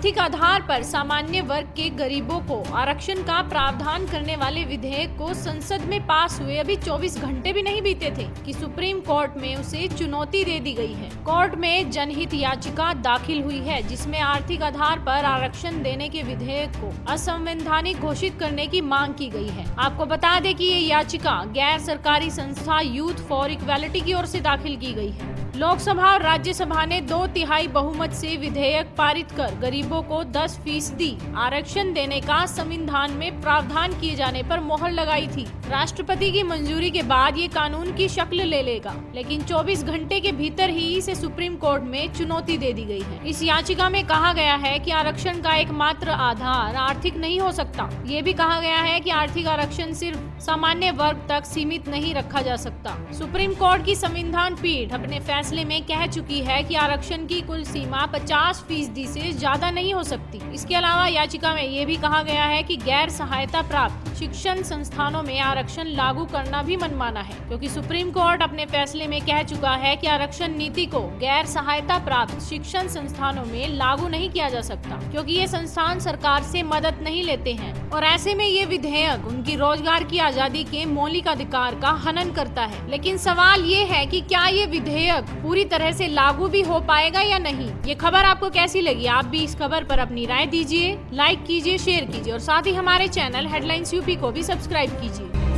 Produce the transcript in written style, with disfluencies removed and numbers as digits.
आर्थिक आधार पर सामान्य वर्ग के गरीबों को आरक्षण का प्रावधान करने वाले विधेयक को संसद में पास हुए अभी 24 घंटे भी नहीं बीते थे कि सुप्रीम कोर्ट में उसे चुनौती दे दी गई है। कोर्ट में जनहित याचिका दाखिल हुई है जिसमें आर्थिक आधार पर आरक्षण देने के विधेयक को असंवैधानिक घोषित करने की मांग की गई है। आपको बता दें कि ये याचिका गैर सरकारी संस्था यूथ फॉर इक्वालिटी की ओर से दाखिल की गई है। लोकसभा और राज्यसभा ने 2/3 बहुमत से विधेयक पारित कर गरीबों को 10% आरक्षण देने का संविधान में प्रावधान किए जाने पर मोहर लगाई थी। राष्ट्रपति की मंजूरी के बाद ये कानून की शक्ल ले लेगा, लेकिन 24 घंटे के भीतर ही इसे सुप्रीम कोर्ट में चुनौती दे दी गई है। इस याचिका में कहा गया है कि आरक्षण का एकमात्र आधार आर्थिक नहीं हो सकता। ये भी कहा गया है कि आर्थिक आरक्षण सिर्फ सामान्य वर्ग तक सीमित नहीं रखा जा सकता। सुप्रीम कोर्ट की संविधान पीठ अपने फैसले में कह चुकी है कि आरक्षण की कुल सीमा 50% से ज्यादा नहीं हो सकती। इसके अलावा याचिका में ये भी कहा गया है कि गैर सहायता प्राप्त शिक्षण संस्थानों में आरक्षण लागू करना भी मनमाना है, क्योंकि सुप्रीम कोर्ट अपने फैसले में कह चुका है कि आरक्षण नीति को गैर सहायता प्राप्त शिक्षण संस्थानों में लागू नहीं किया जा सकता, क्योंकि ये संस्थान सरकार से मदद नहीं लेते हैं और ऐसे में ये विधेयक उनकी रोजगार की आजादी के मौलिक अधिकार का हनन करता है। लेकिन सवाल ये है कि क्या ये विधेयक पूरी तरह से लागू भी हो पाएगा या नहीं। ये खबर आपको कैसी लगी? आप भी इस खबर पर अपनी राय दीजिए, लाइक कीजिए, शेयर कीजिए और साथ ही हमारे चैनल हेडलाइंस यूपी को भी सब्सक्राइब कीजिए।